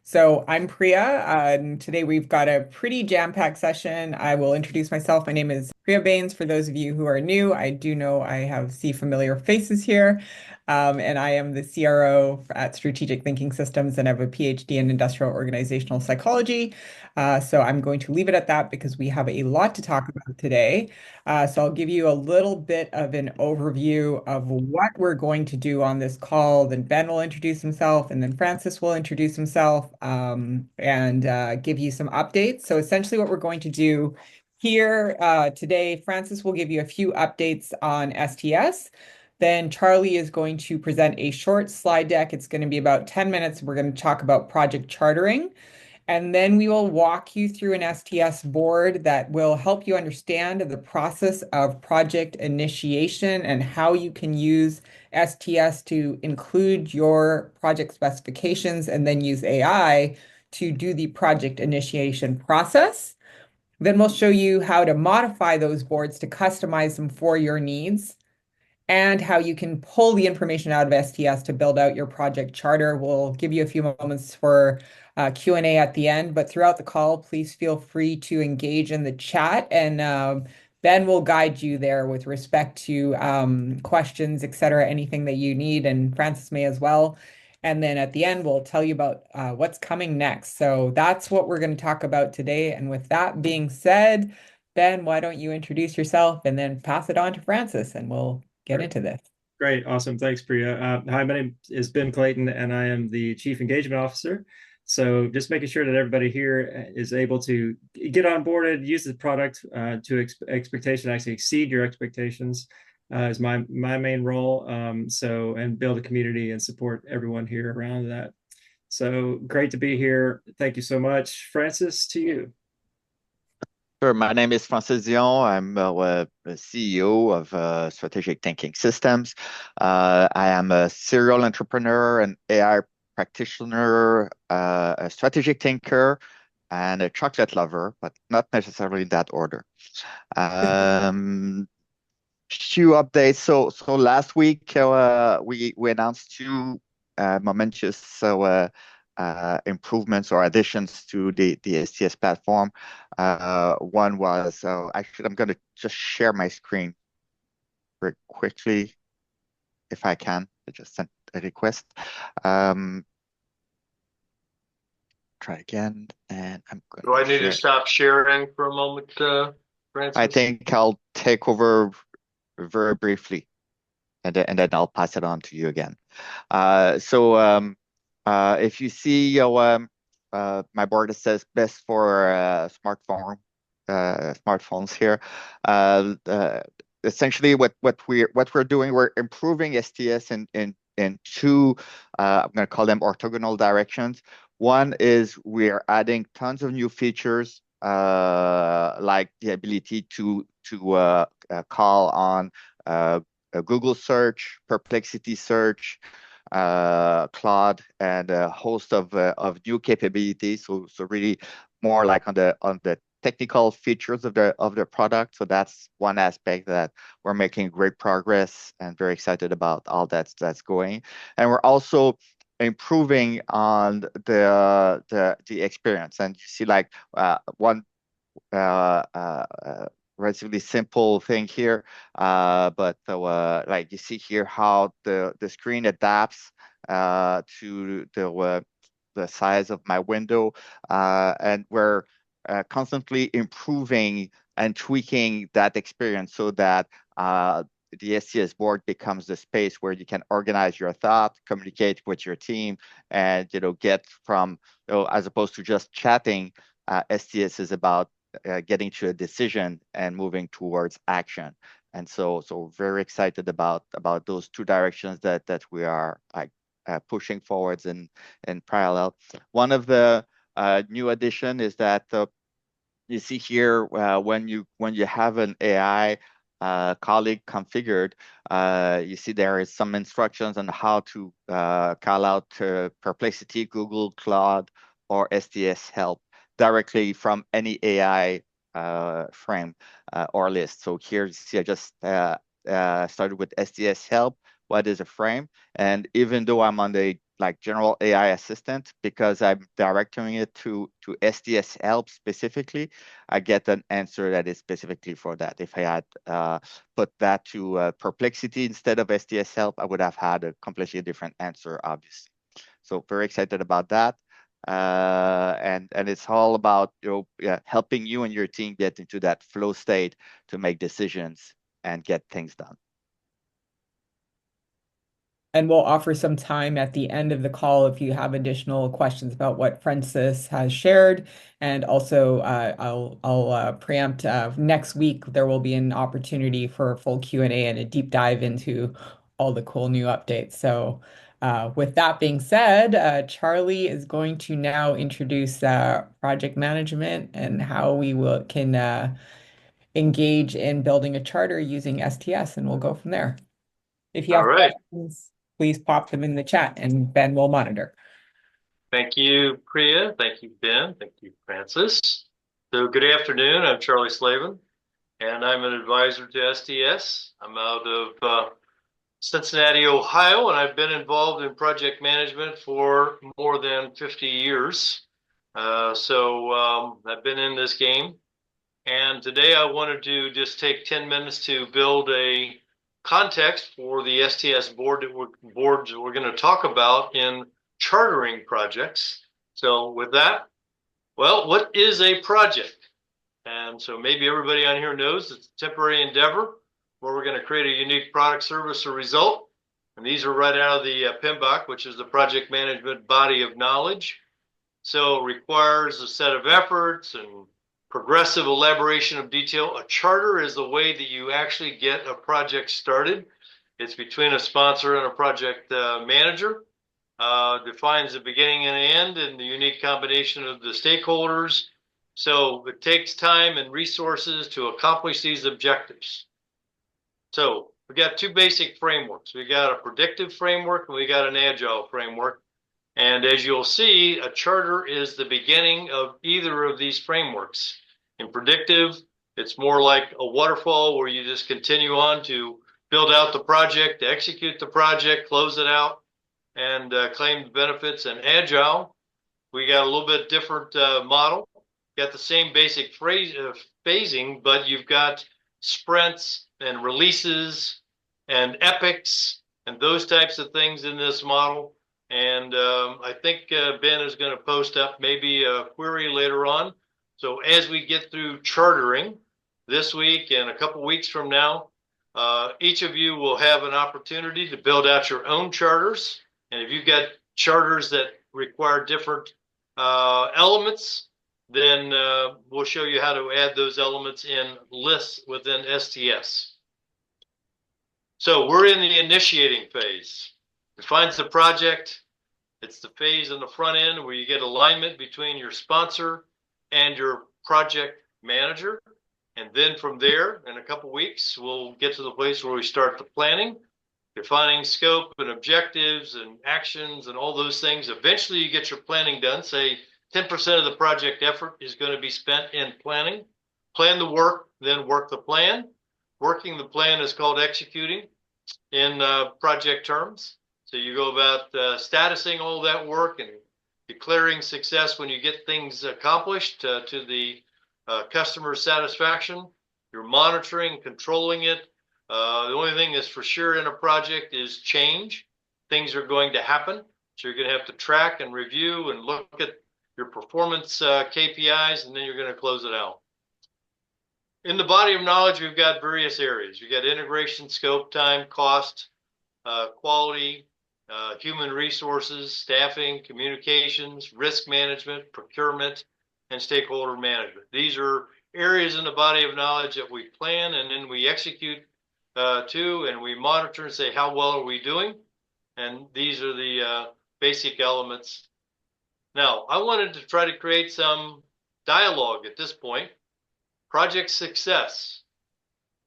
So I'm Priya, and today we've got a pretty jam-packed session. I will introduce myself. My name is Priya Baines. For those of you who are new, I do know I have see familiar faces here, and I am the CRO at Strategic Thinking Systems, and I have a PhD in industrial organizational psychology. So I'm going to leave it at that because we have a lot to talk about today. So I'll give you a little bit of an overview of what we're going to do on this call. Then Ben will introduce himself, and then Francis will introduce himself, and give you some updates. So essentially, what we're going to do here today, Francis will give you a few updates on STS. Then Charlie is going to present a short slide deck. It's going to be about 10 minutes. We're going to talk about project chartering. And then we will walk you through an STS board that will help you understand the process of project initiation and how you can use STS to include your project specifications and then use AI to do the project initiation process. Then we'll show you how to modify those boards to customize them for your needs and how you can pull the information out of STS to build out your project charter. We'll give you a few moments for Q&A at the end, but throughout the call, please feel free to engage in the chat, and Ben will guide you there with respect to questions, etc., anything that you need, and Francis may as well. And then at the end, we'll tell you about what's coming next. So that's what we're going to talk about today. And with that being said, Ben, why don't you introduce yourself and then pass it on to Francis, and we'll get Great. into this. Great. Awesome. Thanks, Priya. Hi, my name is Ben Clayton, and I am the Chief Engagement Officer. So just making sure that everybody here is able to get onboarded, use the product to expectation, actually exceed your expectations is my main role. And build a community and support everyone here around that. So great to be here. Thank you so much. Francis, to you. Sure. My name is Francis Dion. I'm the CEO of Strategic Thinking Systems. I am a serial entrepreneur, an AI practitioner, a strategic thinker, and a chocolate lover, but not necessarily in that order. Um, Few updates. So last week we announced two momentous improvements or additions to the STS platform. One was actually I'm going to just share my screen very quickly if I can. I just sent a request. Um, Try again, and I'm going Do I to need to share. stop sharing for a moment, I Francis? think I'll take over very briefly, and then I'll pass it on to you again. If you see my board that says best for smartphones here, essentially what we're doing, we're improving STS in two I'm going to call them orthogonal directions. One is we're adding tons of new features like the ability to call on Google search, Perplexity search, Claude, and a host of new capabilities. So really more like on the technical features of the product. So that's one aspect that we're making great progress and very excited about all that's going. And we're also improving on the experience. And you see like one uh, uh, relatively simple thing here, but like you see here how the screen adapts to the size of my window, and we're constantly improving and tweaking that experience so that the STS board becomes the space where you can organize your thoughts, communicate with your team, and get from as opposed to just chatting. STS is about getting to a decision and moving towards action. And so very excited about those two directions that we are like pushing forwards in parallel. One of the new addition is that you see here when you have an AI colleague configured, you see there is some instructions on how to call out Perplexity, Google, Claude, or STS help directly from any AI frame or list. So here you see I just started with STS help. What is a frame? And even though I'm on the like general AI assistant, because I'm directing it to STS help specifically, I get an answer that is specifically for that. If I had put that to Perplexity instead of STS help, I would have had a completely different answer, obviously. So very excited about that. And it's all about helping you and your team get into that flow state to make decisions and get things done. And we'll offer some time at the end of the call if you have additional questions about what Francis has shared. And also, I'll preempt next week there will be an opportunity for a full Q&A and a deep dive into all the cool new updates. So, with that being said, Charlie is going to now introduce project management and how can engage in building a charter using STS, and we'll go from there. If you All have right. questions, please pop them in the chat and Ben will monitor. Thank you, Priya. Thank you, Ben. Thank you, Francis. So good afternoon. I'm Charlie Slavin, and I'm an advisor to STS. I'm out of Cincinnati, Ohio, and I've been involved in project management for more than 50 years. So I've been in this game. And today I wanted to just take 10 minutes to build a context for the STS boards we're going to talk about in chartering projects. So with that, well, what is a project? And so maybe everybody on here knows it's a temporary endeavor where we're going to create a unique product, service, or result. And these are right out of the PMBOK, which is the project management body of knowledge. So it requires a set of efforts and progressive elaboration of detail. A charter is the way that you actually get a project started. It's between a sponsor and a project manager. Defines the beginning and the end and the unique combination of the stakeholders. So it takes time and resources to accomplish these objectives. So we got two basic frameworks. We got a predictive framework and we got an agile framework. And as you'll see, a charter is the beginning of either of these frameworks. In predictive, it's more like a waterfall where you just continue on to build out the project, to execute the project, close it out, and claim the benefits. And agile, we got a little bit different model. Got the same basic phasing, but you've got sprints and releases and epics and those types of things in this model. And I think Ben is going to post up maybe a query later on. So as we get through chartering this week and a couple weeks from now, each of you will have an opportunity to build out your own charters. And if you've got charters that require different elements, then we'll show you how to add those elements in lists within STS. So we're in the initiating phase. Defines the project. It's the phase in the front end where you get alignment between your sponsor and your project manager. And then from there, in a couple weeks, we'll get to the place where we start the planning, defining scope and objectives and actions and all those things. Eventually, you get your planning done. Say 10% of the project effort is going to be spent in planning. Plan the work, then work the plan. Working the plan is called executing in project terms. So you go about statusing all that work and declaring success when you get things accomplished to the customer satisfaction. You're monitoring, controlling it. The only thing that's for sure in a project is change. Things are going to happen. So you're going to have to track and review and look at your performance KPIs, and then you're going to close it out. In the body of knowledge, we've got various areas. You've got integration, scope, time, cost, quality, human resources, staffing, communications, risk management, procurement, and stakeholder management. These are areas in the body of knowledge that we plan and then we execute to, and we monitor and say, how well are we doing? And these are the basic elements. Now, I wanted to try to create some dialogue at this point. Project success,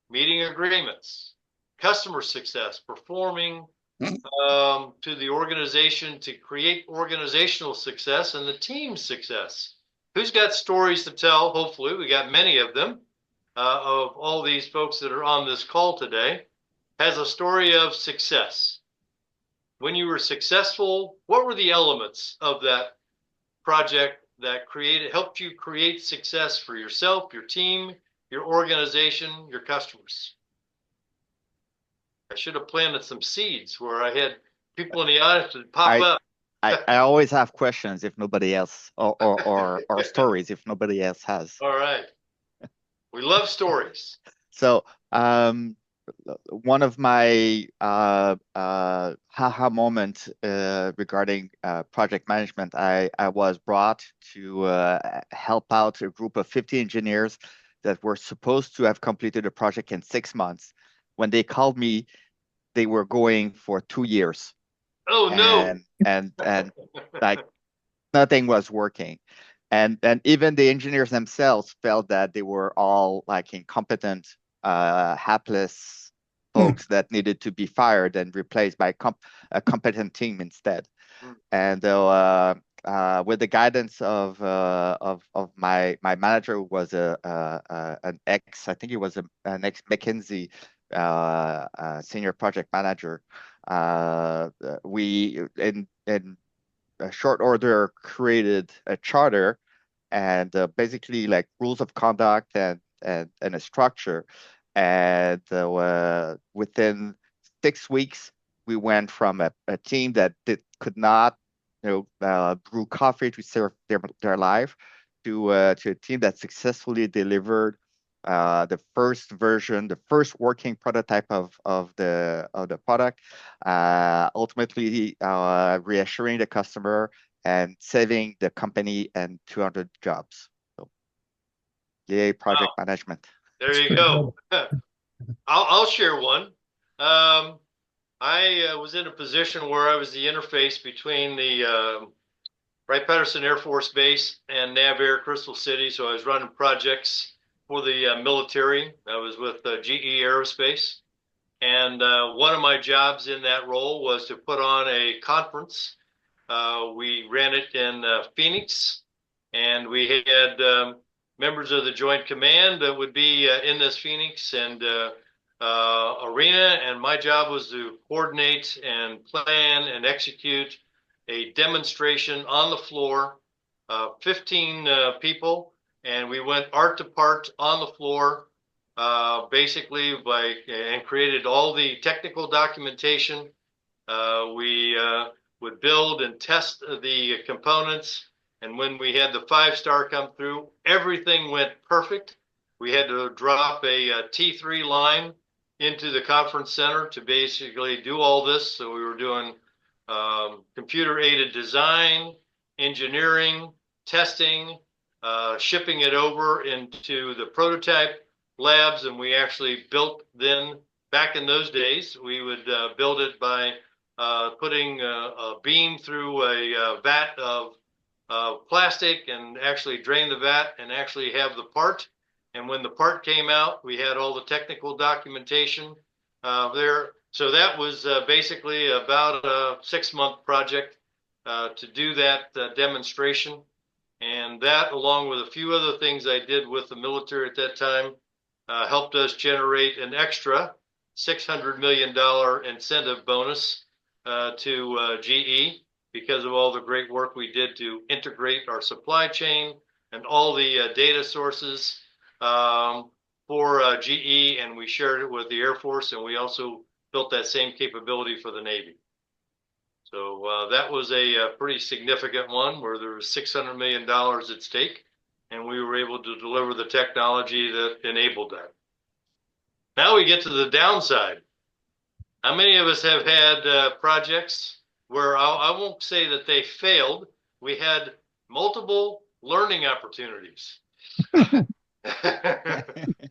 meeting agreements, customer success, performing to the organization to create organizational success and the team's success. Who's got stories to tell? Hopefully, we got many of them, of all these folks that are on this call today, has a story of success. when you were successful, what were the elements of that project that helped you create success for yourself, your team, your organization, your customers? I should have planted some seeds where I had people in the audience to pop I up. I always have questions if nobody else or stories if nobody else has. All right. We love stories. So one of my haha moment regarding project management, I was brought to help out a group of 50 engineers that were supposed to have completed a project in 6 months. When they called me, they were going for 2 years, Oh no. and like nothing was working. And even the engineers themselves felt that they were all like incompetent, hapless folks that needed to be fired and replaced by a competent team instead. And with the guidance of my manager, who was an ex, I think he was an ex McKinsey senior project manager, we in a short order created a charter and basically like rules of conduct and a structure. And within 6 weeks, we went from a team that could not, brew coffee to serve their life to a team that successfully delivered the first version, the first working prototype of the product, ultimately reassuring the customer and saving the company and 200 jobs. So, yay, project management. There you go. I'll share one. I was in a position where I was the interface between the Wright-Patterson Air Force Base and NavAir Crystal City. So I was running projects for the military. I was with GE Aerospace. And one of my jobs in that role was to put on a conference. We ran it in Phoenix, and we had members of the Joint Command that would be in this Phoenix and arena. And my job was to coordinate and plan and execute a demonstration on the floor, 15 people, and we went art to part on the floor, basically and created all the technical documentation. We would build and test the components, and when we had the 5-star come through, everything went perfect. We had to drop a T3 line into the conference center to basically do all this. So we were doing computer-aided design, engineering, testing, shipping it over into the prototype labs, and we actually built then, back in those days, we would build it by putting a beam through a vat of plastic and actually drain the vat and actually have the part. And when the part came out, we had all the technical documentation there. So that was basically about a 6-month project to do that demonstration. And that, along with a few other things I did with the military at that time, helped us generate an extra $600 million incentive bonus to GE because of all the great work we did to integrate our supply chain and all the data sources for GE, and we shared it with the Air Force, and we also built that same capability for the Navy. So that was a pretty significant one where there was $600 million at stake, and we were able to deliver the technology that enabled that. Now we get to the downside. How many of us have had projects where I won't say that they failed? We had multiple learning opportunities.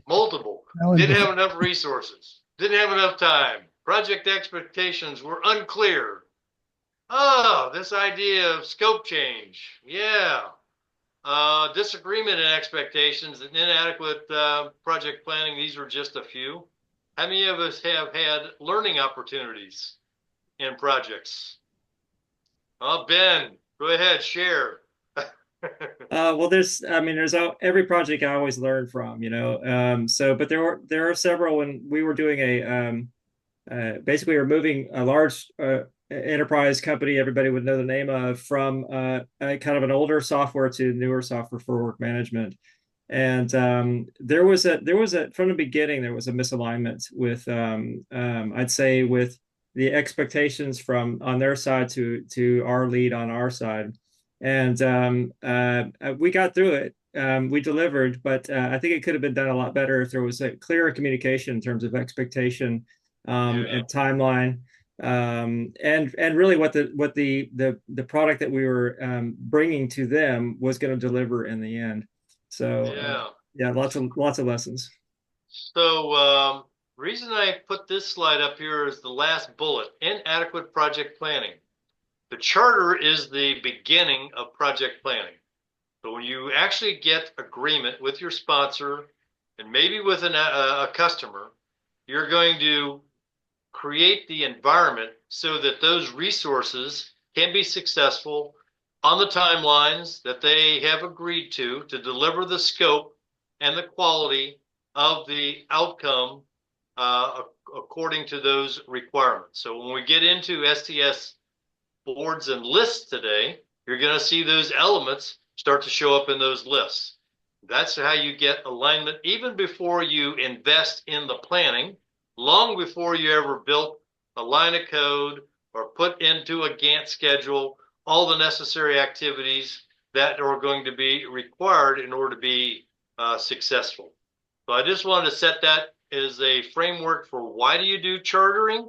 Multiple. Didn't have enough resources. Didn't have enough time. Project expectations were unclear. Oh, this idea of scope change. Yeah. Disagreement in expectations and inadequate project planning. These were just a few. How many of us have had learning opportunities in projects? Oh, Ben, go ahead, share. Well, there's every project I always learn from, but there are several when we were doing basically we're moving a large enterprise company everybody would know the name of, from a kind of an older software to newer software for work management. And there was a from the beginning there was a misalignment with I'd say with the expectations from on their side to our lead on our side. And we got through it. We delivered, but I think it could have been done a lot better if there was a clearer communication in terms of expectation and timeline, and really what the product that we were bringing to them was going to deliver in the end. So yeah, lots of lessons. So reason I put this slide up here is the last bullet: inadequate project planning. The charter is the beginning of project planning. So when you actually get agreement with your sponsor and maybe with a customer, you're going to create the environment so that those resources can be successful on the timelines that they have agreed to deliver the scope and the quality of the outcome according to those requirements. So when we get into STS boards and lists today, you're going to see those elements start to show up in those lists. That's how you get alignment even before you invest in the planning, long before you ever built a line of code or put into a Gantt schedule all the necessary activities that are going to be required in order to be successful. So I just wanted to set that as a framework for why do you do chartering,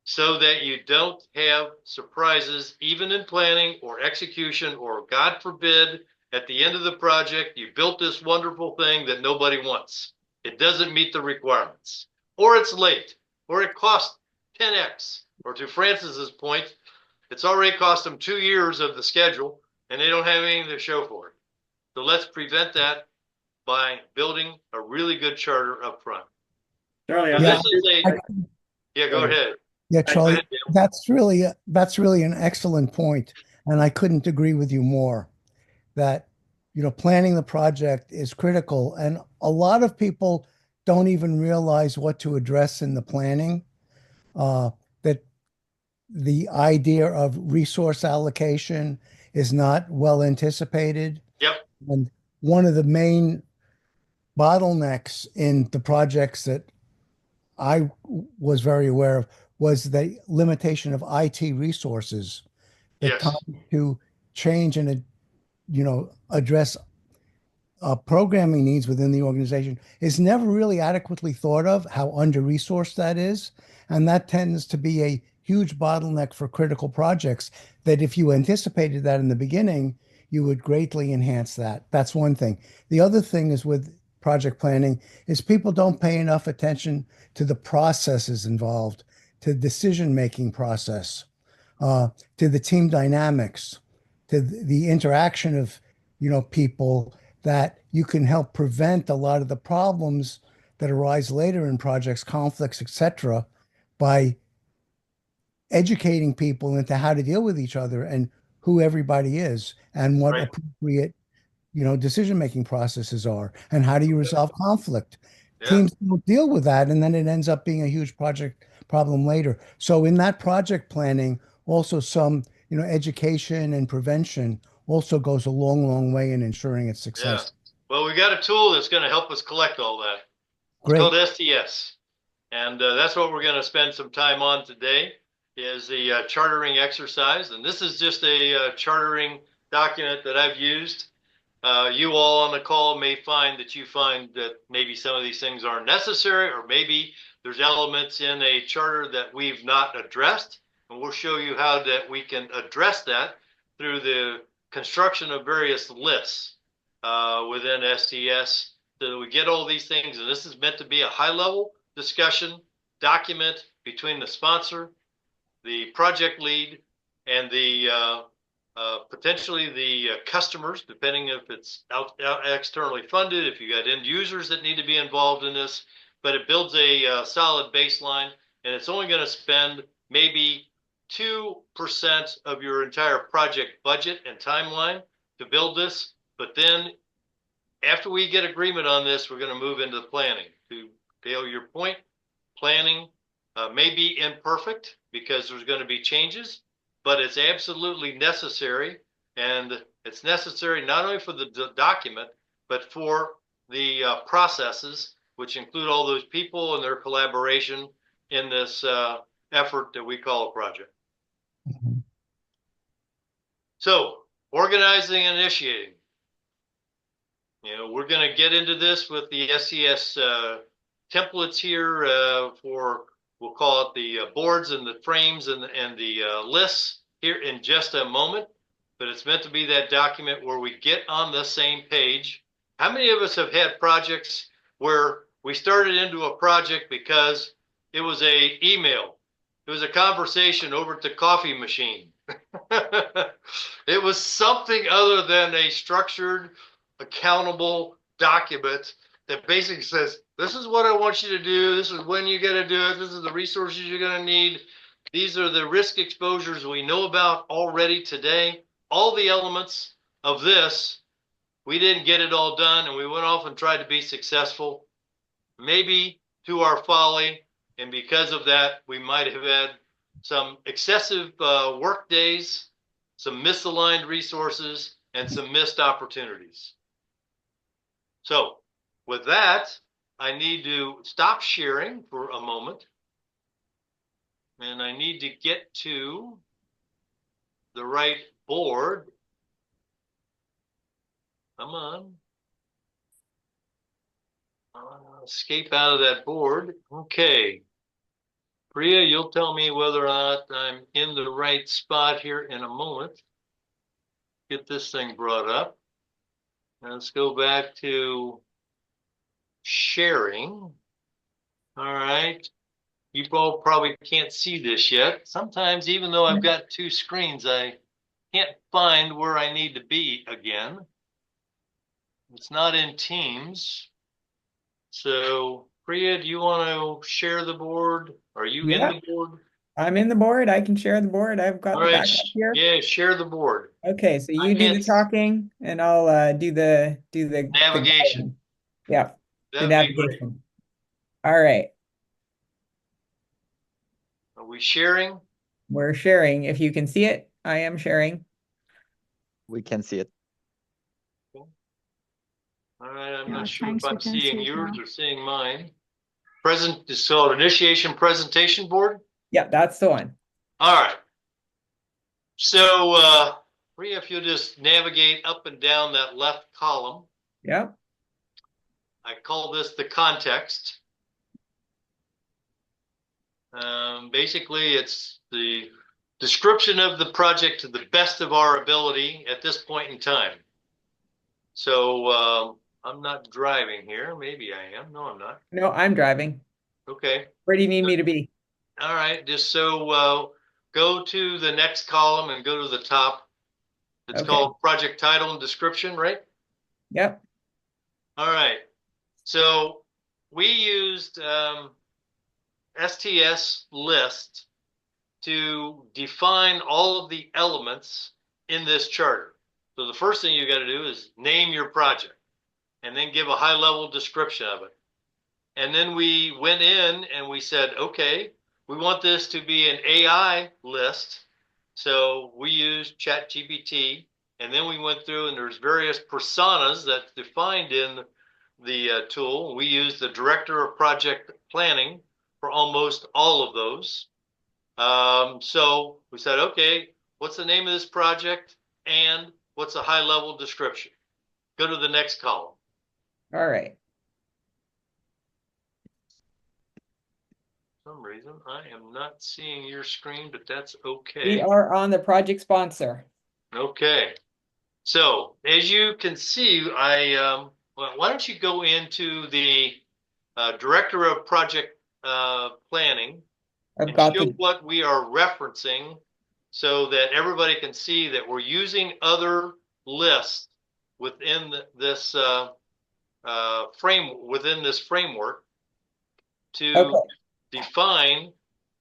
so that you don't have surprises even in planning or execution, or God forbid, at the end of the project, you built this wonderful thing that nobody wants. It doesn't meet the requirements, or it's late, or it costs 10x, or to Francis's point, it's already cost them 2 years of the schedule and they don't have anything to show for it. So let's prevent that by building a really good charter up front. Charlie, So this is yeah, go ahead. Yeah, Charlie, that's really an excellent point, and I couldn't agree with you more. That, planning the project is critical, and a lot of people don't even realize what to address in the planning. That the idea of resource allocation is not well anticipated. Yep. And one of the main bottlenecks in the projects that I was very aware of was the limitation of IT resources. The Yes. time to change and address programming needs within the organization is never really adequately thought of, how under-resourced that is. And that tends to be a huge bottleneck for critical projects, that if you anticipated that in the beginning, you would greatly enhance that. That's one thing. The other thing is with project planning is people don't pay enough attention to the processes involved, to the decision-making process, to the team dynamics, to the interaction of, people, that you can help prevent a lot of the problems that arise later in projects, conflicts, etc., by educating people into how to deal with each other and who everybody is and what appropriate, decision-making processes are, and how do you resolve conflict. Yeah. Teams don't deal with that, and then it ends up being a huge project problem later. So in that project planning, also some, education and prevention also goes a long, long way in ensuring its success. Yeah. Well, we got a tool that's going to help us collect all that. It's Great. called STS. And that's what we're going to spend some time on today, is the chartering exercise. And this is just a chartering document that I've used. You all on the call may find that maybe some of these things aren't necessary, or maybe there's elements in a charter that we've not addressed. And we'll show you how that we can address that through the construction of various lists within STS, so that we get all these things. And this is meant to be a high-level discussion document between the sponsor, the project lead, and the potentially the customers, depending if it's externally funded, if you got end users that need to be involved in this. But it builds a solid baseline, and it's only going to spend maybe 2% of your entire project budget and timeline to build this. But then after we get agreement on this, we're going to move into the planning. To Dale, your point, planning may be imperfect because there's going to be changes, but it's absolutely necessary. And it's necessary not only for the document, but for the processes, which include all those people and their collaboration in this effort that we call a project. Mhm. So, organizing and initiating. We're going to get into this with the STS templates here for, we'll call it the boards and the frames and the lists here in just a moment. But it's meant to be that document where we get on the same page. How many of us have had projects where we started into a project because it was a email, it was a conversation over at the coffee machine. It was something other than a structured, accountable document that basically says, this is what I want you to do. This is when you got to do it. This is the resources you're going to need. These are the risk exposures we know about already today. All the elements of this, we didn't get it all done, and we went off and tried to be successful, maybe to our folly. And because of that, we might have had some excessive work days, some misaligned resources, and some missed opportunities. So with that, I need to stop sharing for a moment. And I need to get to the right board. Come on. Escape out of that board. Okay. Priya, you'll tell me whether or not I'm in the right spot here in a moment. Get this thing brought up. Let's go back to sharing. All right. You all probably can't see this yet. Sometimes, even though I've got two screens, I can't find where I need to be again. It's not in Teams. So, Priya, do you want to share the board? Are you in Yeah, the board? I'm in the board. I can share the board. I've got All the right. backup here. Yeah, share the board. Okay, so I you do the can't talking and I'll do the navigation. guiding. Yeah, the That'd be great. navigation. All right, Are we sharing? we're sharing. If you can see it, I am sharing. We can see it. All right, I'm Yeah, not sure thanks, if we I'm can seeing see it yours now. or seeing mine. Present is called initiation presentation board. Yeah, that's the one. All right. So, Rhea, if you'll just navigate up and down that left column, Yeah. I call this the context. Basically, it's the description of the project to the best of our ability at this point in time. So, I'm not driving here. Maybe I am. No, I'm not. No, I'm driving. Okay. Where do you need me to be? All right. Just so go to the next column and go to the top. It's Okay. called project title and description, right? Yep. All right. So we used STS list to define all of the elements in this charter. So the first thing you got to do is name your project and then give a high level description of it. And then we went in and we said, okay, we want this to be an AI list. So we used ChatGPT, and then we went through and there's various personas that's defined in the tool. We used the director of project planning for almost all of those. So we said, okay, what's the name of this project and what's a high level description? Go to the next column. All right. For some reason, I am not seeing your screen, but that's We okay. are on the project sponsor. Okay. So as you can see, well, why don't you go into the director of project planning I've and got show the what we are referencing so that everybody can see that we're using other lists within this within this framework to okay. define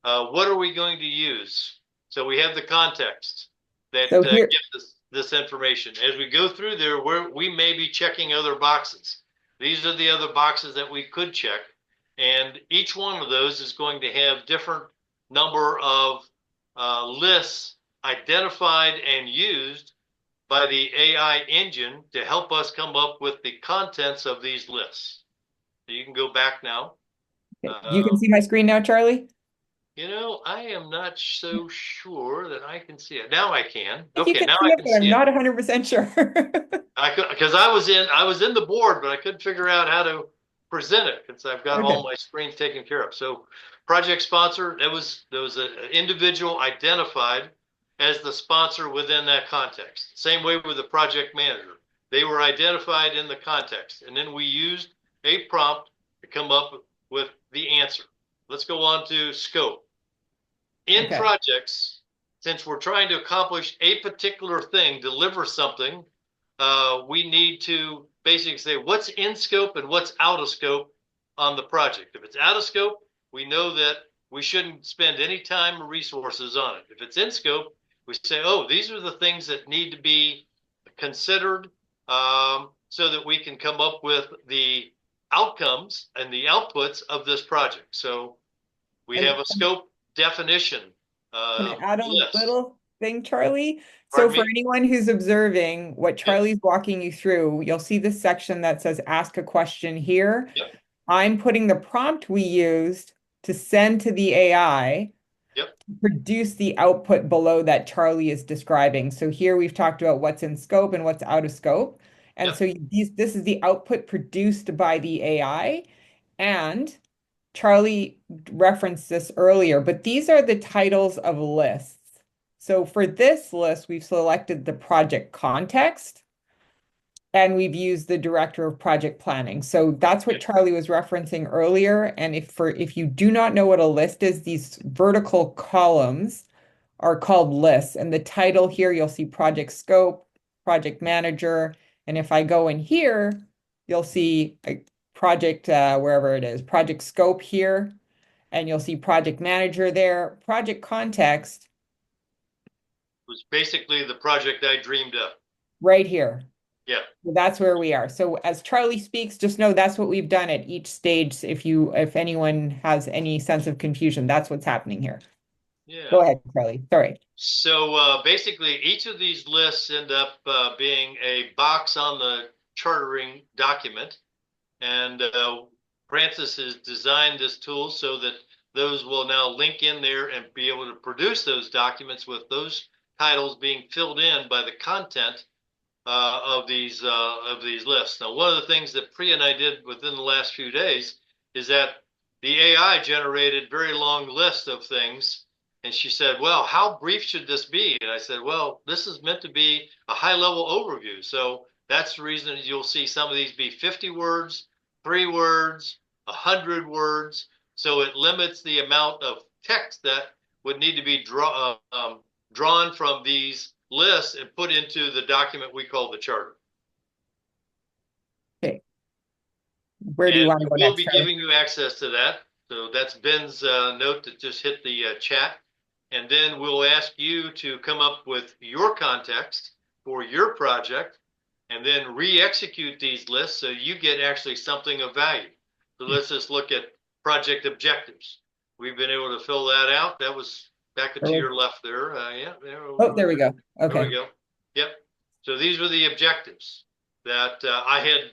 what are we going to use. So we have the context that So here, gives us this information. As we go through there, we may be checking other boxes. These are the other boxes that we could check. And each one of those is going to have different number of lists identified and used by the AI engine to help us come up with the contents of these lists. So you can go back now. You can see my screen now, Charlie? I am not so sure that I can see it. Now I can. I think you Okay, can now see I it, can but I'm see it. not 100% sure. I could because I was in the board, but I couldn't figure out how to present it because I've got all Okay. my screens taken care of. So project sponsor, there was an individual identified as the sponsor within that context. Same way with the project manager. They were identified in the context. And then we used a prompt to come up with the answer. Let's go on to scope. In Okay. projects, since we're trying to accomplish a particular thing, deliver something, we need to basically say what's in scope and what's out of scope on the project. If it's out of scope, we know that we shouldn't spend any time or resources on it. If it's in scope, we say, oh, these are the things that need to be considered, so that we can come up with the outcomes and the outputs of this project. So we And have a scope definition can I add a list. little thing, Charlie? So Pardon for me? anyone who's observing what Yep, Charlie's walking you through, you'll see this section that says ask a question here. yep, I'm putting the prompt we used to send to the AI yep, to produce the output below that Charlie is describing. So here we've talked about what's in scope and what's out of scope. And yep. so this is the output produced by the AI. And Charlie referenced this earlier, but these are the titles of lists. So for this list, we've selected the project context and we've used the director of project planning. So that's what Okay. Charlie was referencing earlier. And if you do not know what a list is, these vertical columns are called lists. And the title here, you'll see project scope, project manager. And if I go in here, you'll see a project, wherever it is, project scope here, and you'll see project manager there, project context It was basically the project I dreamed up. right here. Yeah, So that's where we are. So as Charlie speaks, just know that's what we've done at each stage. If anyone has any sense of confusion, that's what's happening here. yeah. Go ahead, Charlie. Sorry. So basically, each of these lists end up being a box on the chartering document. And Francis has designed this tool so that those will now link in there and be able to produce those documents with those titles being filled in by the content of these lists. Now, one of the things that Priya and I did within the last few days is that the AI generated very long lists of things, and she said, "Well, how brief should this be?" And I said, "Well, this is meant to be a high-level overview, so that's the reason you'll see some of these be 50 words, 3 words, 100 words. So it limits the amount of text that would need to be drawn from these lists and put into the document we call the charter. Okay. Where do you And want to go we'll next, be Charlie? giving you access to that. So that's Ben's note that just hit the chat. And then we'll ask you to come up with your context for your project and then re-execute these lists so you get actually something of value. So let's just look at project objectives. We've been able to fill that out. That was back to your left there. Yeah, there, Oh, there we go. there we Okay. go. Yep. So these were the objectives that I had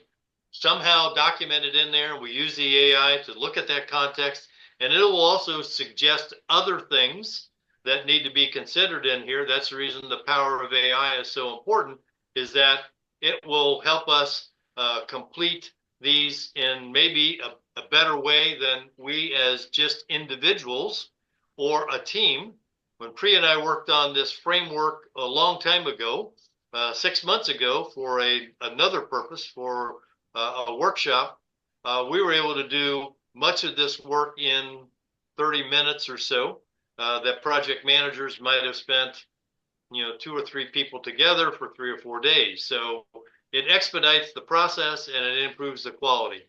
somehow documented in there. We use the AI to look at that context, and it will also suggest other things that need to be considered in here. That's the reason the power of AI is so important, is that it will help us complete these in maybe a better way than we as just individuals or a team. When Priya and I worked on this framework a long time ago, 6 months ago, for another purpose, for a workshop, we were able to do much of this work in 30 minutes or so. That project managers might have spent, 2 or 3 people together for 3 or 4 days. So it expedites the process and it improves the quality.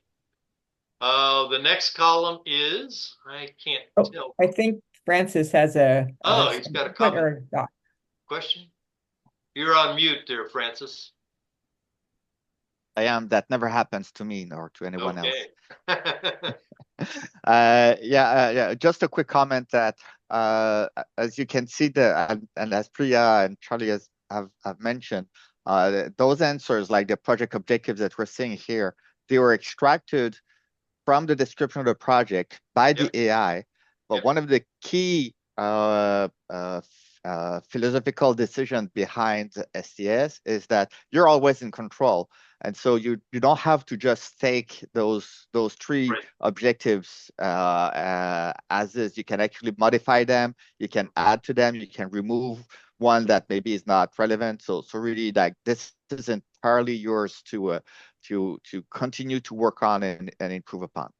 The next column is, I can't Oh, tell. I think Francis has Oh, he's got a input comment, or dot. question. You're on mute there, Francis. I am. That never happens to me nor to anyone else. Okay. Yeah. Just a quick comment that as you can see, and as Priya and Charlie have mentioned, those answers, like the project objectives that we're seeing here, they were extracted from the description of the project by the Yep. AI. But Yep. one of the key philosophical decisions behind STS is that you're always in control. And so you don't have to just take those three Right. objectives as is. You can actually modify them. You can add to them. You can remove one that maybe is not relevant. So really, like, this is entirely yours to continue to work on and improve upon.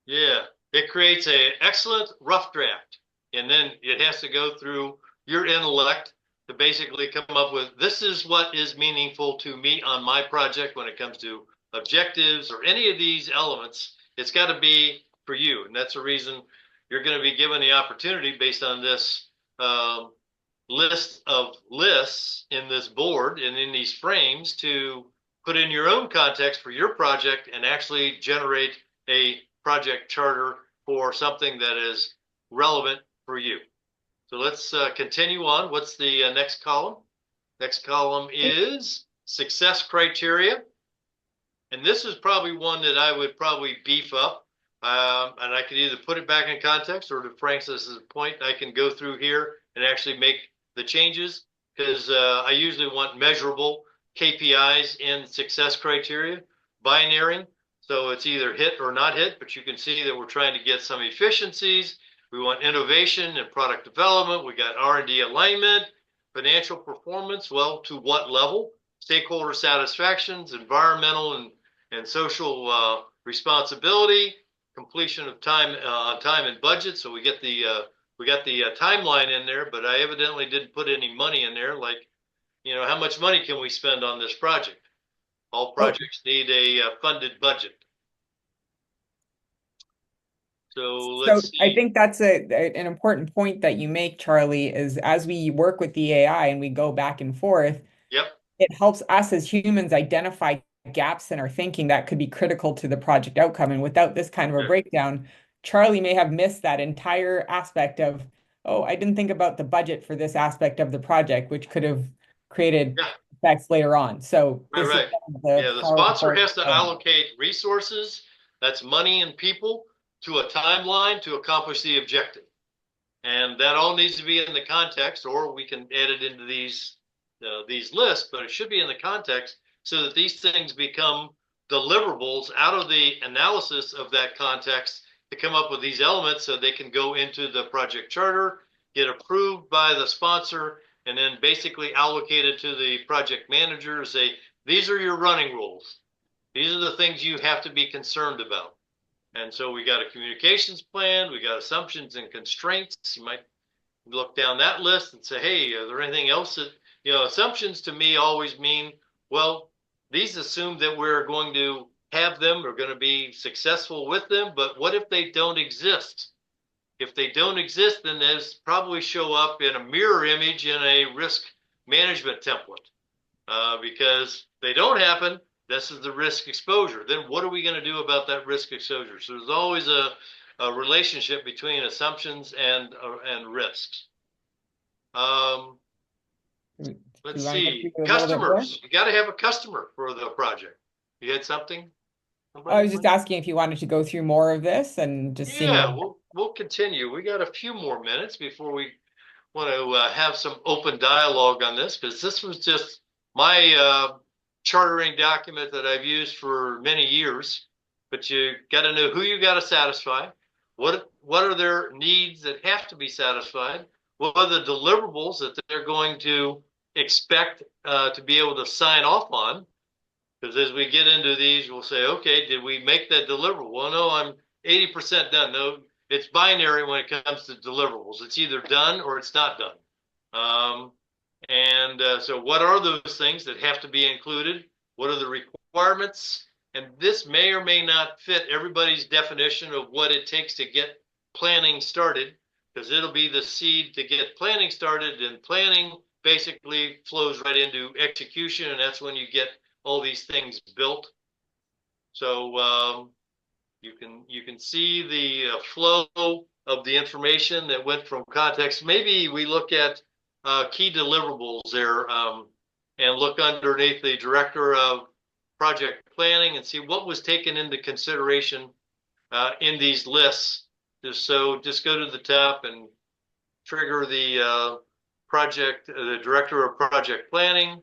Yeah, it creates a excellent rough draft, and then it has to go through your intellect to basically come up with this is what is meaningful to me on my project when it comes to objectives or any of these elements. It's got to be for you, and that's the reason you're going to be given the opportunity based on this um, list of lists in this board and in these frames to put in your own context for your project and actually generate a project charter for something that is relevant for you. So let's continue on. What's the next column? Next column is success criteria. And this is probably one that I would probably beef up. And I could either put it back in context, or to Francis's point, I can go through here and actually make the changes, because I usually want measurable KPIs in success criteria, binary. So it's either hit or not hit, but you can see that we're trying to get some efficiencies. We want innovation and product development. We got R&D alignment, financial performance. Well, to what level? Stakeholder satisfactions, environmental and social responsibility, completion of time on time and budget. So we got the timeline in there, but I evidently didn't put any money in there. Like, how much money can we spend on this project? All Oh, projects need a funded budget. So so let's I see. think that's an important point that you make, Charlie, is as we work with the AI and we go back and forth, Yep. it helps us as humans identify gaps in our thinking that could be critical to the project outcome. And without this kind of a Yeah. breakdown, Charlie may have missed that entire aspect of, oh, I didn't think about the budget for this aspect of the project, which could have created Yeah. effects later on. So Right. this is Right. one of the Yeah. The sponsor powerful has to allocate resources, that's money and people, to a timeline to accomplish the objective. And that all needs to be in the context, or we can add it into these lists, but it should be in the context so that these things become deliverables out of the analysis of that context to come up with these elements so they can go into the project charter, get approved by the sponsor, and then basically allocated to the project manager. Say, these are your running rules. These are the things you have to be concerned about. And so we got a communications plan, we got assumptions and constraints. You might look down that list and say, hey, are there anything else that, assumptions to me always mean, well, these assume that we're going to have them, we're going to be successful with them, but what if they don't exist? If they don't exist, then those probably show up in a mirror image in a risk management template. Because they don't happen, this is the risk exposure. Then what are we going to do about that risk exposure? So there's always a relationship between assumptions and risks. Do you Let's want to go see. through a little bit more? Customers. You got to have a customer for the project. You had something? I was just asking if you wanted to go through more of this and just seeing Yeah, what. we'll continue. We got a few more minutes before we want to have some open dialogue on this, because this was just my chartering document that I've used for many years. But you got to know who you got to satisfy. What are their needs that have to be satisfied? What are the deliverables that they're going to expect to be able to sign off on? Because as we get into these, we'll say, okay, did we make that deliverable? Well, no, I'm 80% done. No, it's binary when it comes to deliverables. It's either done or it's not done. So what are those things that have to be included? What are the requirements? And this may or may not fit everybody's definition of what it takes to get planning started, because it'll be the seed to get planning started, and planning basically flows right into execution, and that's when you get all these things built. So You can see the flow of the information that went from context. Maybe we look at key deliverables there, and look underneath the director of project planning and see what was taken into consideration in these lists. Just go to the top and trigger the the director of project planning.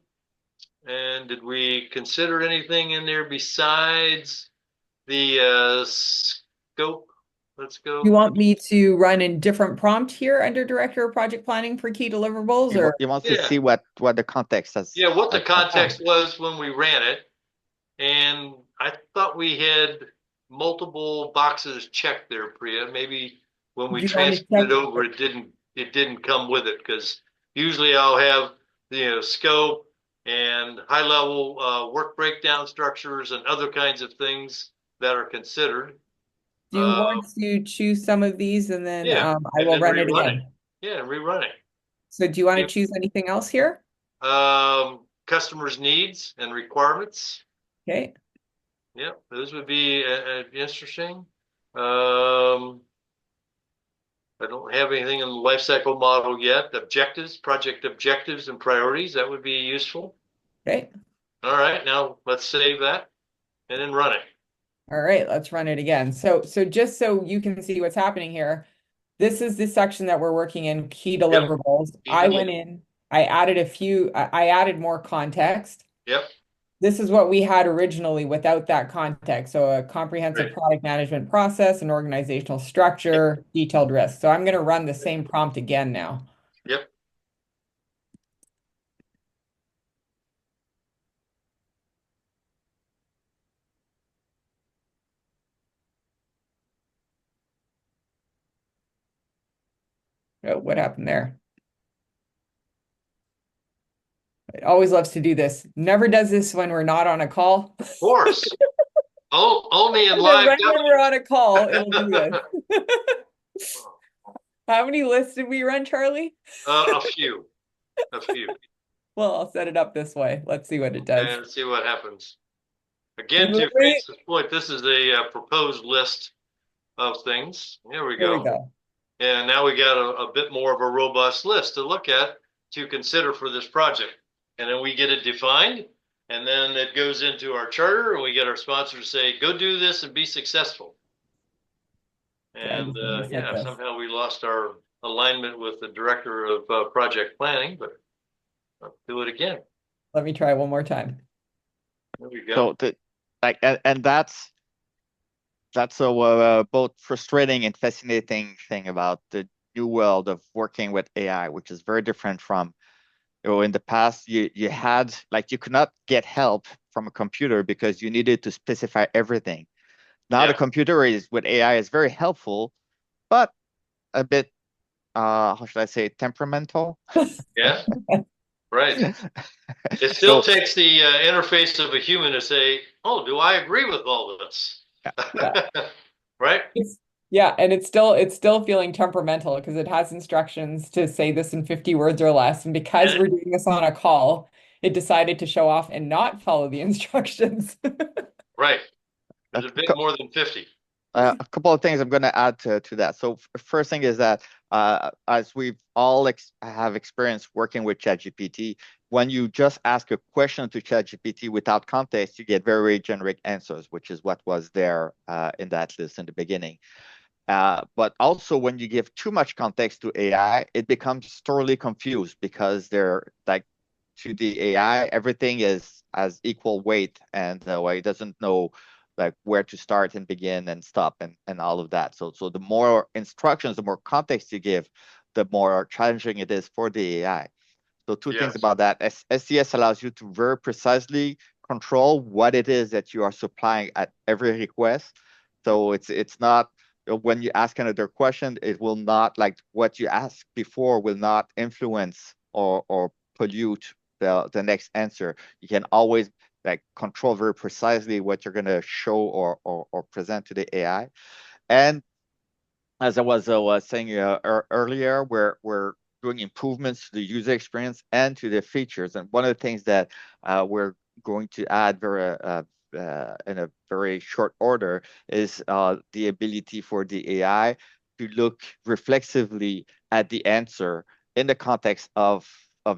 And did we consider anything in there besides the scope? Let's You go. want me to run a different prompt here under Director of Project Planning for key deliverables, or He wants to Yeah. see what the context has. Yeah, what the has- context was when we ran it. And I thought we had multiple boxes checked there, Priya. Maybe when we do you want to transferred it check? over, it didn't come with it, because usually I'll have scope and high level work breakdown structures and other kinds of things that are considered. Do you want to choose some of these and then Yeah, I and will then run it rerun it. again? Yeah, and rerun it. So do you want to Yeah. choose anything else here? Customers' needs and requirements. Okay. Yep, those would be interesting. I don't have anything in the life cycle model yet. Objectives, project objectives and priorities, that would be useful. Okay. All right, now let's save that and then run it. All right, let's run it again. So just so you can see what's happening here, this is the section that we're working in, key deliverables. Key I went deliverables. in, I added I added more context. Yep, This is what we had originally without that context. So a comprehensive Great. product management process, an organizational structure, detailed risk. So I'm going to run the same prompt again now. yep. Oh, what happened there? It always loves to do this. Never does this when we're not on a call. Of course. Only in And then live right when demo. we're on a call, it'll do this. How many lists did we run, Charlie? A few. A few. Well, I'll set it up this way. Let's see what it does. And see what happens. Again, to Wait. Francis' point, this is a proposed list of things. Here we There we go. go. And now we got a bit more of a robust list to look at to consider for this project. And then we get it defined, and then it goes into our charter, and we get our sponsors to say, go do this and be successful. And yeah, somehow we lost our alignment with the director of project planning, but let's do it again. Let me try one more time. There we go. So and that's a both frustrating and fascinating thing about the new world of working with AI, which is very different from, in the past you had, like, you could not get help from a computer because you needed to specify everything. Now the computer with AI is very helpful, but a bit, how should I say, temperamental. Yeah, right. It still takes the interface of a human to say, oh, do I agree with all of this? Yeah. Right? Yeah, and it's still feeling temperamental because it has instructions to say this in 50 words or less. And because we're doing this on a call, it decided to show off and not follow the instructions. Right. There's a bit more than 50. A couple of things I'm going to add to that. So first thing is that as we've all have experience working with ChatGPT, when you just ask a question to ChatGPT without context, you get very generic answers, which is what was there in that list in the beginning. But also when you give too much context to AI, it becomes thoroughly confused because they're like, to the AI, everything is as equal weight, and it doesn't know like where to start and begin and stop and all of that. So the more instructions, the more context you give, the more challenging it is for the AI. So two things about that. STS allows you to very precisely control what it is that you are supplying at every request. So it's not, when you ask another question, it will not, like, what you asked before will not influence or pollute the next answer. You can always like control very precisely what you're going to show or present to the AI. And as I was saying earlier, we're doing improvements to the user experience and to the features. And one of the things that we're going to add in a very short order is the ability for the AI to look reflexively at the answer in the context of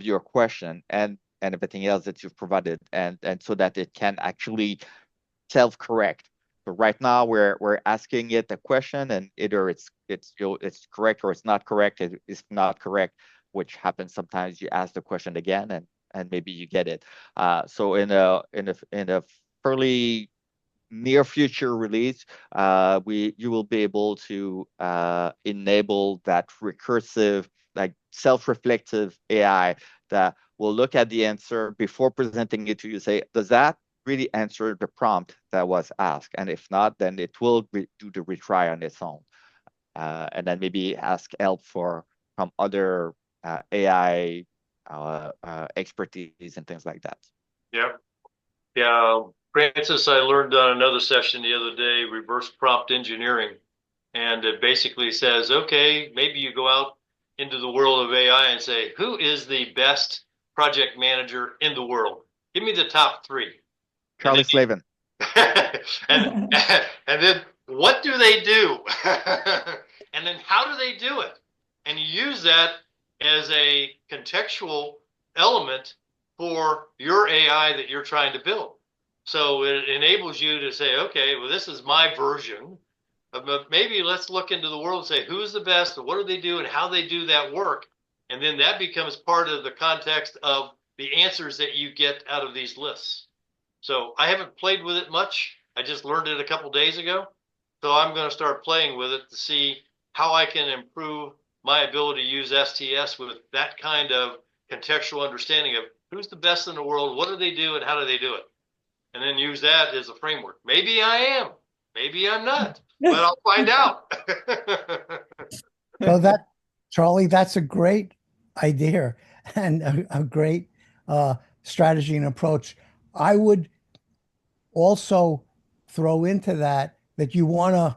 your question and everything else that you've provided, and so that it can actually self-correct. So right now we're asking it a question, and either it's correct or it's not correct. It's not correct, which happens sometimes. You ask the question again, and maybe you get it. So in a fairly near future release, you will be able to enable that recursive, like self-reflective AI that will look at the answer before presenting it to you, say, does that really answer the prompt that was asked? And if not, then it will do the retry on its own. And then maybe ask help from other AI expertise and things like that. Yeah. Yeah. Francis, I learned on another session the other day, reverse prompt engineering. And it basically says, okay, maybe you go out into the world of AI and say, who is the best project manager in the world? Give me the top three. Charlie Slavin. and and then what do they do? And then how do they do it? And you use that as a contextual element for your AI that you're trying to build. So it enables you to say, okay, well, this is my version. But maybe let's look into the world and say, who's the best, and what do they do, and how they do that work. And then that becomes part of the context of the answers that you get out of these lists. So I haven't played with it much. I just learned it a couple days ago. So I'm going to start playing with it to see how I can improve my ability to use STS with that kind of contextual understanding of who's the best in the world, what do they do, and how do they do it? And then use that as a framework. Maybe I am, maybe I'm not, but I'll find out. So that, Charlie, that's a great idea and a great strategy and approach. I would also throw into that you want to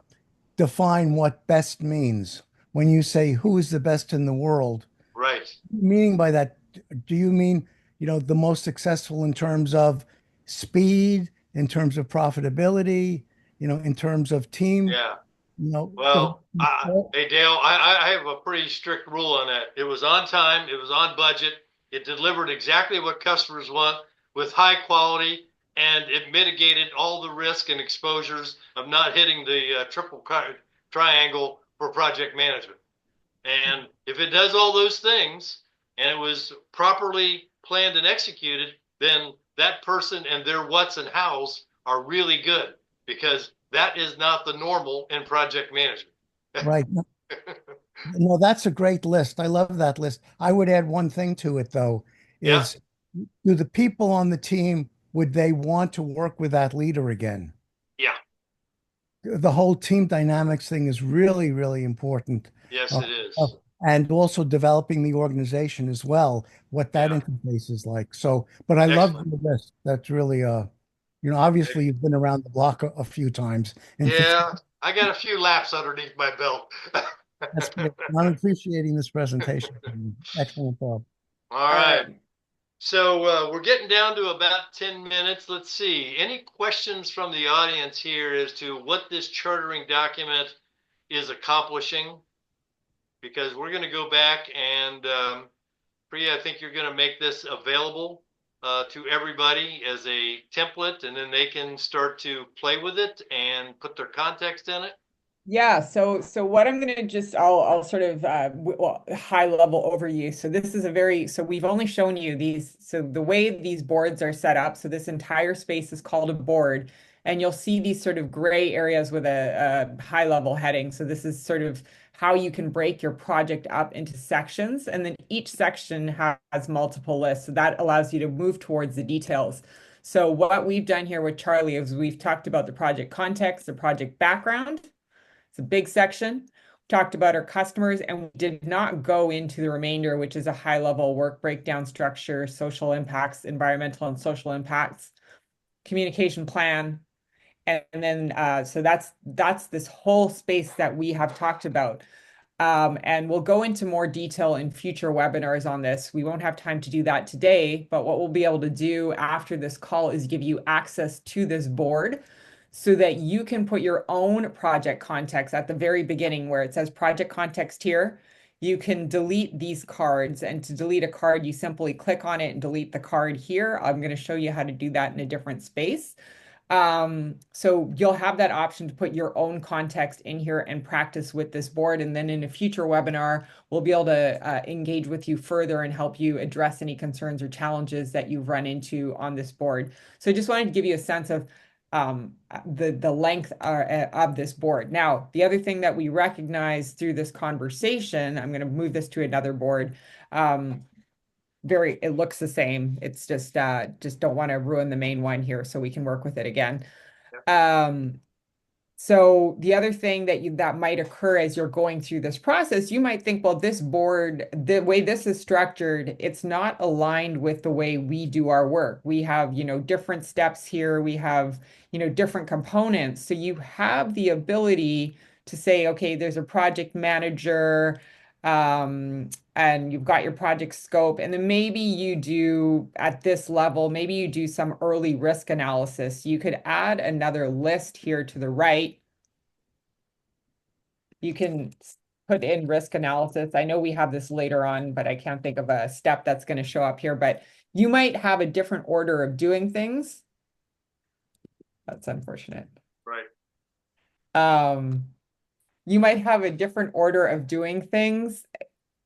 define what best means. When you say who is the best in the world, Right. meaning by that, do you mean, the most successful in terms of speed, in terms of profitability, in terms of team, Yeah. you know, the, Well, hey, Dale, I have a pretty strict rule on that. It was on time, it was on budget, it delivered exactly what customers want with high quality, and it mitigated all the risk and exposures of not hitting the triple triangle for project management. And if it does all those things and it was properly planned and executed, then that person and their what's and how's are really good, because that is not the normal in project management. right. No, that's a great list. I love that list. I would add one thing to it though, Yeah. is do the people on the team, would they want to work with that leader again? Yeah. The whole team dynamics thing is really, really important. Yes, Uh, it is. and also developing the organization as well, what that Yeah. interface is like. So, but I love Excellent. the list. That's really, obviously you've been around the block a few times and Yeah. I got a few laps underneath my belt. that's great. I'm appreciating this presentation. Excellent job. All right. Um, So we're getting down to about 10 minutes. Let's see. Any questions from the audience here as to what this chartering document is accomplishing? Because we're going to go back and Priya, I think you're going to make this available to everybody as a template, and then they can start to play with it and put their context in it. Yeah, so what I'm gonna just I'll sort of high level overview. So this is so we've only shown you these, so the way these boards are set up, so this entire space is called a board, and you'll see these sort of gray areas with a high level heading. So this is sort of how you can break your project up into sections, and then each section has multiple lists. So that allows you to move towards the details. So what we've done here with Charlie is we've talked about the project context, the project background. It's a big section. We talked about our customers, and we did not go into the remainder, which is a high level work breakdown structure, social impacts, environmental and social impacts, communication plan. And then so that's this whole space that we have talked about. And we'll go into more detail in future webinars on this. We won't have time to do that today, but what we'll be able to do after this call is give you access to this board so that you can put your own project context at the very beginning where it says project context here. You can delete these cards, and to delete a card, you simply click on it and delete the card here. I'm going to show you how to do that in a different space. So you'll have that option to put your own context in here and practice with this board. And then in a future webinar, we'll be able to engage with you further and help you address any concerns or challenges that you've run into on this board. So I just wanted to give you a sense of the length of this board. Now, the other thing that we recognize through this conversation, I'm going to move this to another board. It looks the same. It's just don't want to ruin the main one here so we can work with it again. So the other thing that might occur as you're going through this process, you might think, well, this board, the way this is structured, it's not aligned with the way we do our work. We have, different steps here. We have, different components. So you have the ability to say, okay, there's a project manager, and you've got your project scope, and then maybe you do at this level, maybe you do some early risk analysis. You could add another list here to the right. You can put in risk analysis. I know we have this later on, but I can't think of a step that's going to show up here, but you might have a different order of doing things. That's unfortunate. Right. You might have a different order of doing things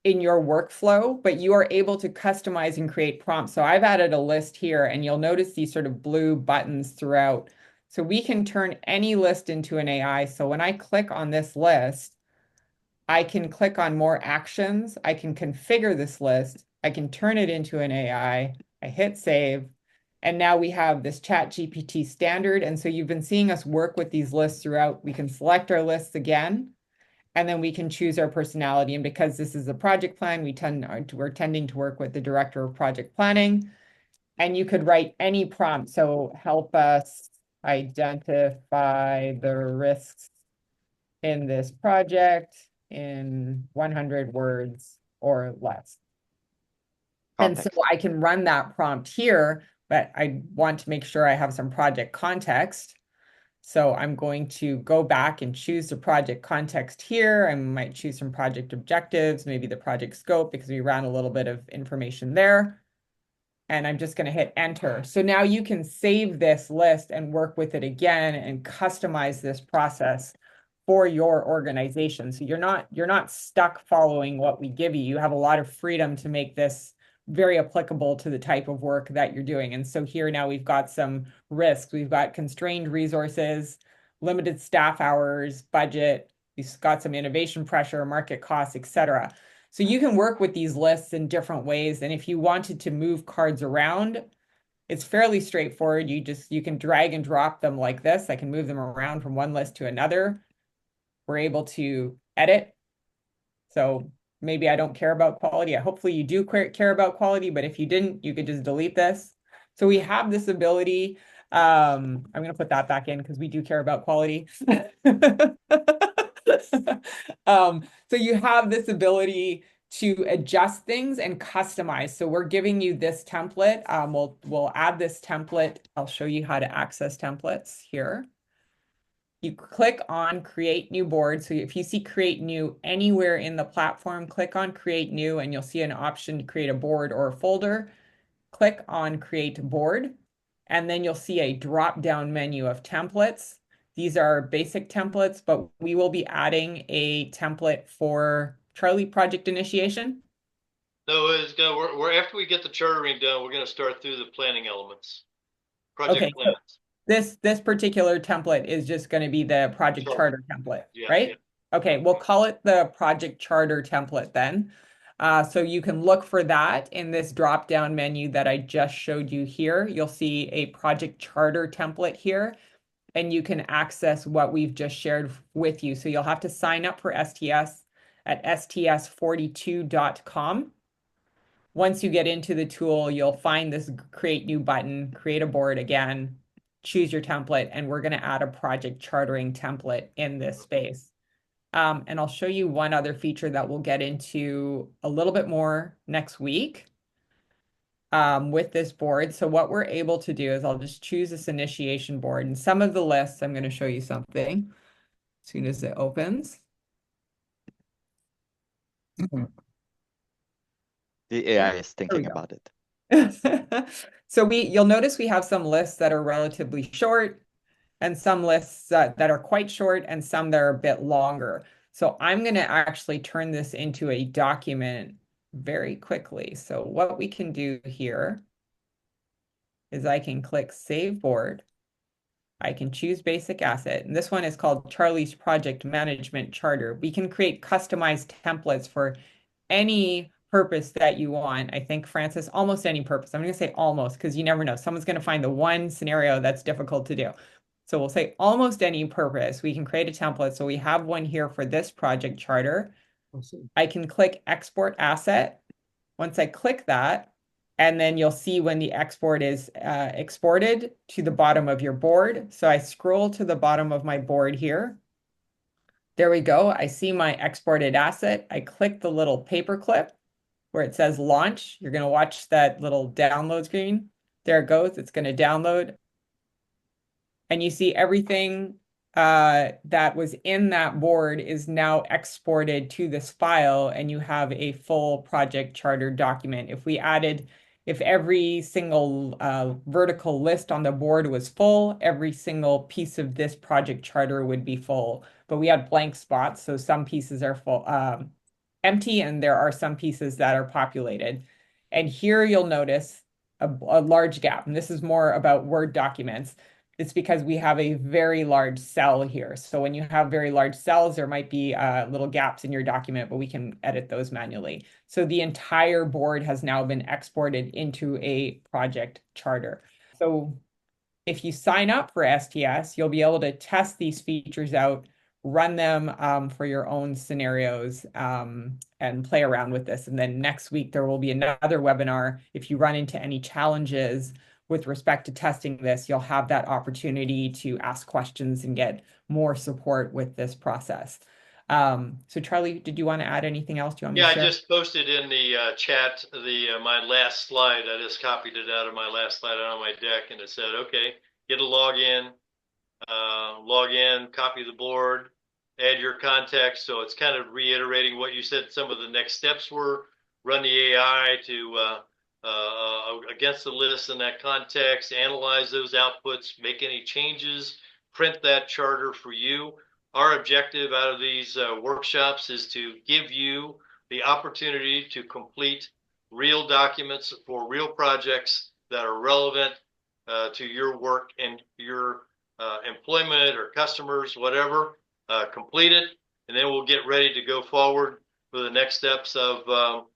in your workflow, but you are able to customize and create prompts. So I've added a list here, and you'll notice these sort of blue buttons throughout. So we can turn any list into an AI. So when I click on this list, I can click on more actions. I can configure this list. I can turn it into an AI. I hit save. And now we have this ChatGPT standard. And so you've been seeing us work with these lists throughout. We can select our lists again, and then we can choose our personality. And because this is a project plan, we're tending to work with the director of project planning. And you could write any prompt. So help us identify the risks in this project in 100 words or less. And so Context. I can run that prompt here, but I want to make sure I have some project context. So I'm going to go back and choose the project context here. I might choose some project objectives, maybe the project scope, because we ran a little bit of information there. And I'm just going to hit enter. So now you can save this list and work with it again and customize this process for your organization. So you're not stuck following what we give you. You have a lot of freedom to make this very applicable to the type of work that you're doing. And so here now we've got some risks. We've got constrained resources, limited staff hours, budget. We've got some innovation pressure, market costs, etc. So you can work with these lists in different ways. And if you wanted to move cards around, it's fairly straightforward. You can drag and drop them like this. I can move them around from one list to another. We're able to edit. So maybe I don't care about quality. Hopefully you do care about quality, but if you didn't, you could just delete this. So we have this ability. I'm going to put that back in because we do care about quality. So you have this ability to adjust things and customize. So we're giving you this template. We'll add this template. I'll show you how to access templates here. You click on create new board. So if you see create new anywhere in the platform, click on create new, and you'll see an option to create a board or a folder. Click on create board, and then you'll see a drop down menu of templates. These are basic templates, but we will be adding a template for Charlie project initiation. No, we're after we get the chartering done, we're gonna start through the planning elements. Project Okay, so plans. this particular template is just going to be the project charter template, Yeah, right? yeah. Okay, we'll call it the project charter template then. So you can look for that in this drop-down menu that I just showed you here. You'll see a project charter template here, and you can access what we've just shared with you. So you'll have to sign up for STS at sts42.com. Once you get into the tool, you'll find this create new button, create a board again, choose your template, and we're going to add a project chartering template in this space. And I'll show you one other feature that we'll get into a little bit more next week with this board. So what we're able to do is I'll just choose this initiation board, and some of the lists, I'm going to show you something as soon as it opens. The AI is There we thinking go. about it. So you'll notice we have some lists that are relatively short and some lists that are quite short and some that are a bit longer. So I'm going to actually turn this into a document very quickly. So what we can do here is I can click Save Board. I can choose Basic Asset, and this one is called Charlie's Project Management Charter. We can create customized templates for any purpose that you want. I think, Francis, almost any purpose. I'm going to say almost because you never know. Someone's going to find the one scenario that's difficult to do. So we'll say almost any purpose. We can create a template. So we have one here for this project charter. Awesome. I can click Export Asset. Once I click that, and then you'll see when the export is exported to the bottom of your board. So I scroll to the bottom of my board here. There we go. I see my exported asset. I click the little paperclip where it says launch. You're going to watch that little download screen. There it goes. It's going to download. And you see everything that was in that board is now exported to this file, and you have a full project charter document. If every single vertical list on the board was full, every single piece of this project charter would be full. But we had blank spots, so some pieces are full, empty, and there are some pieces that are populated. And here you'll notice a large gap, and this is more about Word documents. It's because we have a very large cell here. So when you have very large cells, there might be little gaps in your document, but we can edit those manually. So the entire board has now been exported into a project charter. So if you sign up for STS, you'll be able to test these features out, run them for your own scenarios, and play around with this. And then next week, there will be another webinar. If you run into any challenges with respect to testing this, you'll have that opportunity to ask questions and get more support with this process. So Charlie, did you want to add anything else? Do you want me to Yeah, I share? just posted in the chat my last slide. I just copied it out of my last slide on my deck, and it said, okay, get a login, copy the board, add your context. So it's kind of reiterating what you said. Some of the next steps were run the AI to against the list in that context, analyze those outputs, make any changes, print that charter for you. Our objective out of these workshops is to give you the opportunity to complete real documents for real projects that are relevant to your work and your employment or customers, whatever. Complete it, and then we'll get ready to go forward for the next steps of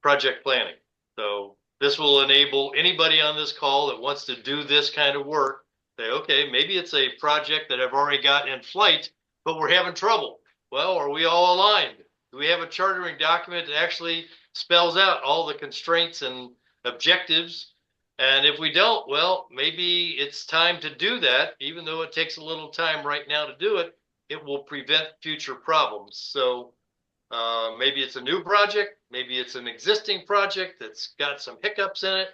project planning. So this will enable anybody on this call that wants to do this kind of work, say, okay, maybe it's a project that I've already got in flight, but we're having trouble. Well, are we all aligned? Do we have a chartering document that actually spells out all the constraints and objectives? And if we don't, well, maybe it's time to do that. Even though it takes a little time right now to do it, it will prevent future problems. So maybe it's a new project, maybe it's an existing project that's got some hiccups in it.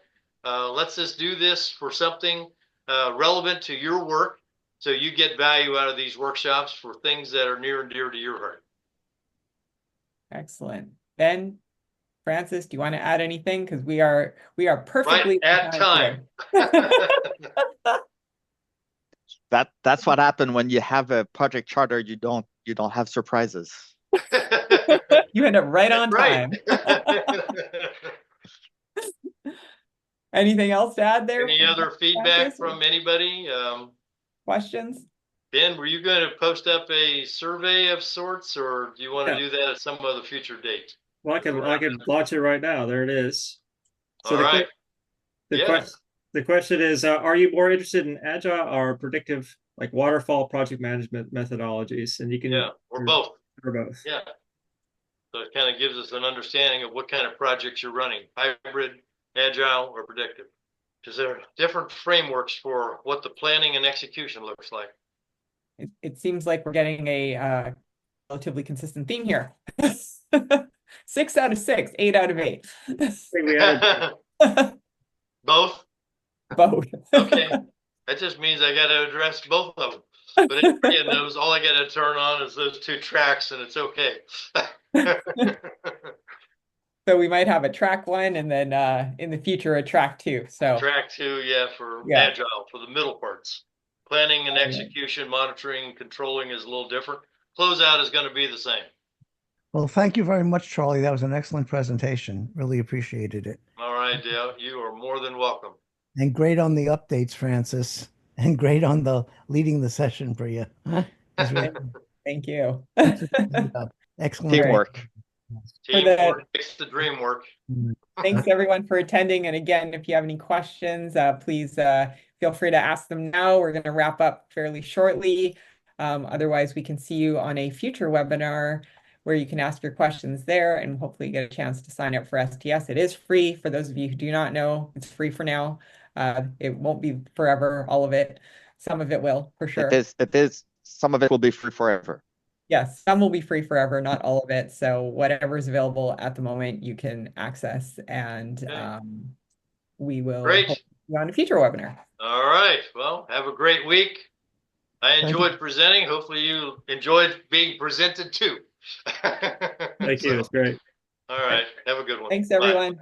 Let's just do this for something relevant to your work, so you get value out of these workshops for things that are near and dear to your heart. Excellent. Ben, Francis, do you want to add anything? Because we are perfectly Right at time. That's what happened when you have a project charter. You don't have surprises. You end up right on Right. time. Anything else to add there? Any other feedback Francis, from anybody? questions? Ben, were you going to post up a survey of sorts, or do you want to do that at some other future date? Well, I can launch it right now. There it is. So All right. The question is, are you more interested in agile or predictive, like waterfall project management methodologies? And you can or both. Or both. Yeah. So it kind of gives us an understanding of what kind of projects you're running, hybrid, agile, or predictive. Because there are different frameworks for what the planning and execution looks like. It seems like we're getting a relatively consistent theme here. 6 out of 6, 8 out of 8. I think we added Both? Both. Okay. That just means I got to address both of them. But everybody knows all I got to turn on is those 2 tracks, and it's okay. So we might have a track 1 and then in the future a track 2. So Track 2, yeah, for Yeah. agile, for the middle parts. Planning and execution, monitoring, controlling is a little different. Closeout is going to be the same. Well, thank you very much, Charlie. That was an excellent presentation. Really appreciated it. All right, Dale, you are more than welcome. And great on the updates, Francis. And great on the leading the session, Priya. thank you. Excellent. Teamwork. Teamwork makes the dream work. Thanks everyone for attending. And again, if you have any questions, please feel free to ask them now. We're going to wrap up fairly shortly. Otherwise, we can see you on a future webinar where you can ask your questions there and hopefully get a chance to sign up for STS. It is free. For those of you who do not know, it's free for now. It won't be forever, all of it. Some of it will, for sure. It is. Some of it will be free forever. Yes, some will be free forever, not all of it. So whatever is available at the moment, you can access, and we will Great. hope you on a future webinar. All right. Well, have a great week. I enjoyed presenting. Hopefully you enjoyed being presented too. Thank you. It's great. All right. Have a good one. Thanks, Bye. everyone.